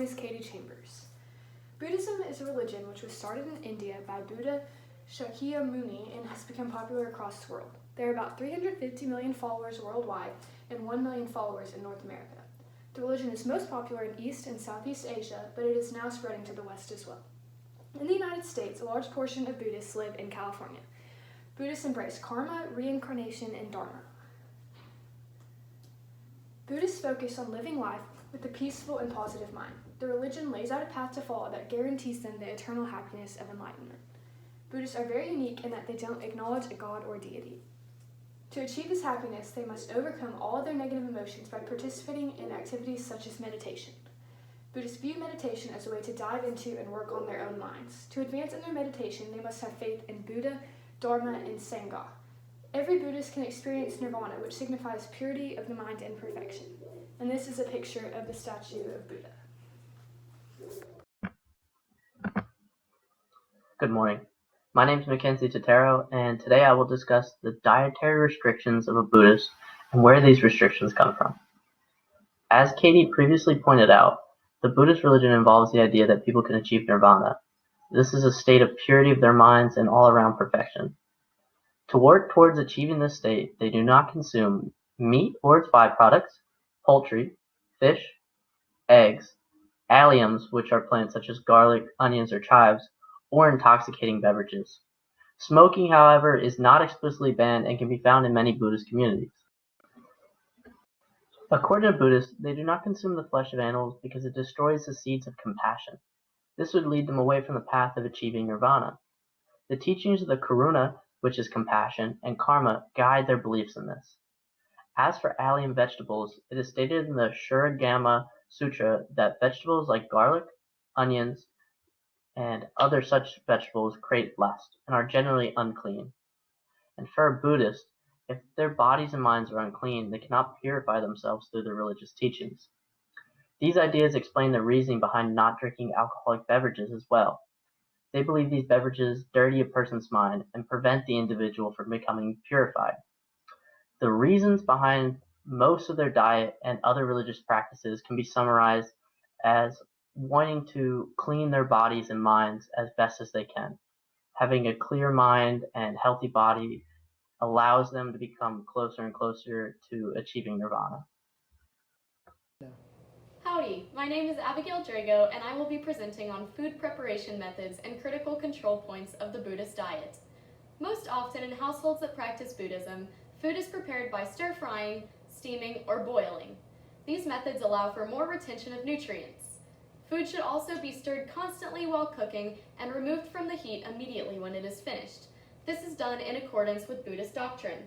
is Katie Chambers. Buddhism is a religion which was started in India by Buddha Shakyamuni and has become popular across the world. There are about 350 million followers worldwide and 1 million followers in North America. The religion is most popular in East and Southeast Asia, but it is now spreading to the West as well. In the United States, a large portion of Buddhists live in California. Buddhists embrace karma, reincarnation, and dharma. Buddhists focus on living life with a peaceful and positive mind. The religion lays out a path to follow that guarantees them the eternal happiness of enlightenment. Buddhists are very unique in that they don't acknowledge a god or deity. To achieve this happiness, they must overcome all of their negative emotions by participating in activities such as meditation. Buddhists view meditation as a way to dive into and work on their own minds. To advance in their meditation, they must have faith in Buddha, Dharma, and Sangha. Every Buddhist can experience nirvana, which signifies purity of the mind and perfection. And this is a picture of the statue of Buddha. Good morning. My name is Mackenzie Totaro, and today I will discuss the dietary restrictions of a Buddhist and where these restrictions come from. As Katie previously pointed out, the Buddhist religion involves the idea that people can achieve nirvana. This is a state of purity of their minds and all-around perfection. To work towards achieving this state, they do not consume meat or its byproducts, poultry, fish, eggs, alliums, which are plants such as garlic, onions, or chives, or intoxicating beverages. Smoking, however, is not explicitly banned and can be found in many Buddhist communities. According to Buddhists, they do not consume the flesh of animals because it destroys the seeds of compassion. This would lead them away from the path of achieving nirvana. The teachings of the karuna, which is compassion, and karma guide their beliefs in this. As for allium vegetables, it is stated in the Shuragama Sutra that vegetables like garlic, onions, and other such vegetables create lust and are generally unclean. And for a Buddhist, if their bodies and minds are unclean, they cannot purify themselves through their religious teachings. These ideas explain the reasoning behind not drinking alcoholic beverages as well. They believe these beverages dirty a person's mind and prevent the individual from becoming purified. The reasons behind most of their diet and other religious practices can be summarized as wanting to clean their bodies and minds as best as they can. Having a clear mind and healthy body allows them to become closer and closer to achieving nirvana. Howdy, my name is Abigail Drago, and I will be presenting on food preparation methods and critical control points of the Buddhist diet. Most often in households that practice Buddhism, food is prepared by stir-frying, steaming, or boiling. These methods allow for more retention of nutrients. Food should also be stirred constantly while cooking and removed from the heat immediately when it is finished. This is done in accordance with Buddhist doctrine.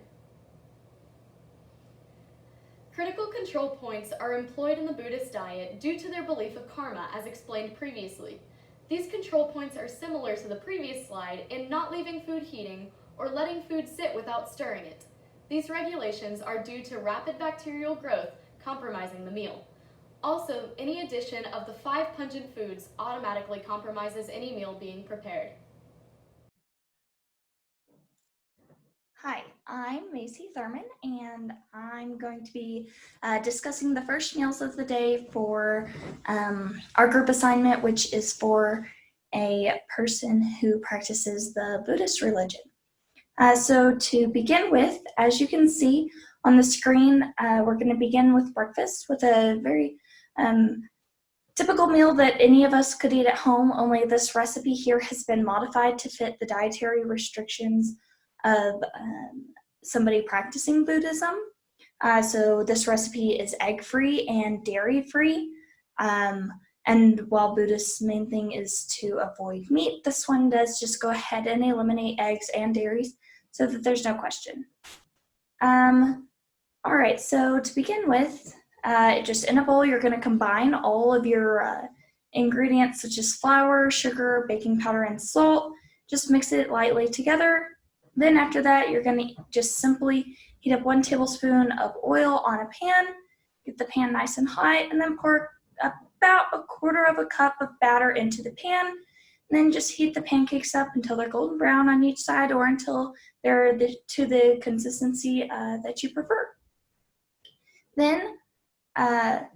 Critical control points are employed in the Buddhist diet due to their belief of karma, as explained previously. These control points are similar to the previous slide in not leaving food heating or letting food sit without stirring it. These regulations are due to rapid bacterial growth compromising the meal. Also, any addition of the 5 pungent foods automatically compromises any meal being prepared. Hi, I'm Macy Thurman, and I'm going to be discussing the first meals of the day for our group assignment, which is for a person who practices the Buddhist religion. So to begin with, as you can see on the screen, we're going to begin with breakfast with a very typical meal that any of us could eat at home, only this recipe here has been modified to fit the dietary restrictions of somebody practicing Buddhism. So this recipe is egg-free and dairy-free. And while Buddhists' main thing is to avoid meat, this one does just go ahead and eliminate eggs and dairies so that there's no question. All right, so to begin with, just in a bowl, you're going to combine all of your ingredients such as flour, sugar, baking powder, and salt. Just mix it lightly together. Then after that, you're going to just simply heat up 1 tablespoon of oil on a pan, get the pan nice and hot, and then pour about 1/4 cup of batter into the pan. And then just heat the pancakes up until they're golden brown on each side or until they're to the consistency that you prefer. Then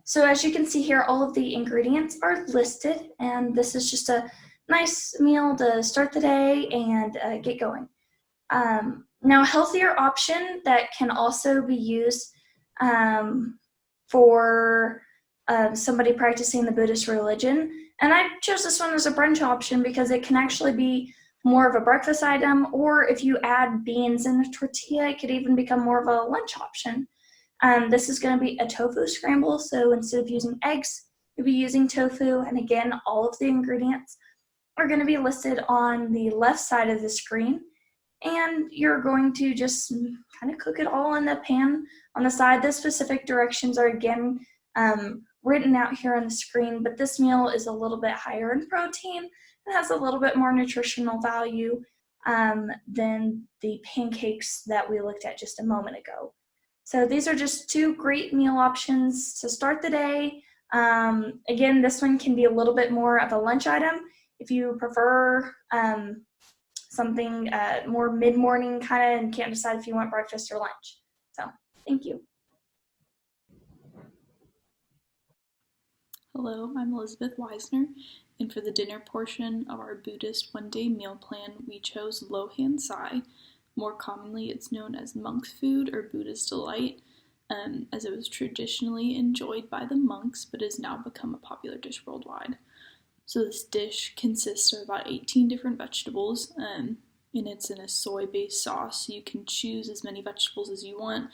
So as you can see here, all of the ingredients are listed, and this is just a nice meal to start the day and get going. Now, a healthier option that can also be used for somebody practicing the Buddhist religion, and I chose this one as a brunch option because it can actually be more of a breakfast item, or if you add beans in a tortilla, it could even become more of a lunch option. This is going to be a tofu scramble, so instead of using eggs, you'll be using tofu, and again, all of the ingredients are going to be listed on the left side of the screen, and you're going to just kind of cook it all in the pan on the side. The specific directions are again written out here on the screen, but this meal is a little bit higher in protein and has a little bit more nutritional value than the pancakes that we looked at just a moment ago. So these are just two great meal options to start the day. Again, this one can be a little bit more of a lunch item if you prefer something more mid-morning kind of and can't decide if you want breakfast or lunch. So thank you. Hello, I'm Elizabeth Weisner, and for the dinner portion of our Buddhist one-day meal plan, we chose Lohan Sai. More commonly, it's known as monk's food or Buddhist delight, as it was traditionally enjoyed by the monks, but has now become a popular dish worldwide. So this dish consists of about 18 different vegetables, and it's in a soy-based sauce, so you can choose as many vegetables as you want.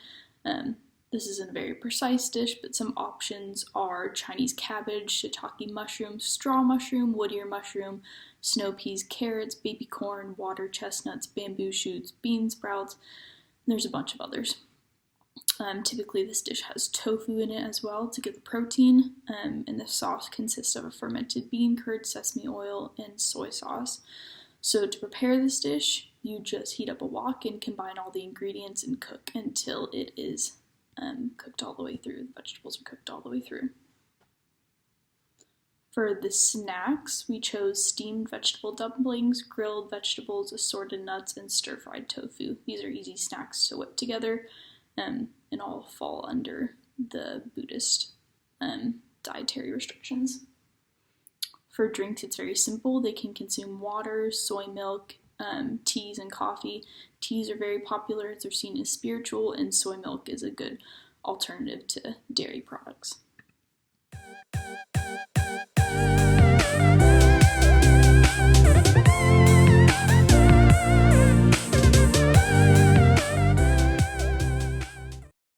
This isn't a very precise dish, but some options are Chinese cabbage, shiitake mushroom, straw mushroom, wood ear mushroom, snow peas, carrots, baby corn, water chestnuts, bamboo shoots, bean sprouts, and there's a bunch of others. Typically this dish has tofu in it as well to get the protein, and the sauce consists of a fermented bean curd, sesame oil, and soy sauce. So to prepare this dish, you just heat up a wok and combine all the ingredients and cook until it is cooked all the way through. The vegetables are cooked all the way through. For the snacks, we chose steamed vegetable dumplings, grilled vegetables, assorted nuts, and stir-fried tofu. These are easy snacks to whip together and all fall under the Buddhist dietary restrictions. For drinks, it's very simple. They can consume water, soy milk, teas, and coffee. Teas are very popular as they're seen as spiritual, and soy milk is a good alternative to dairy products.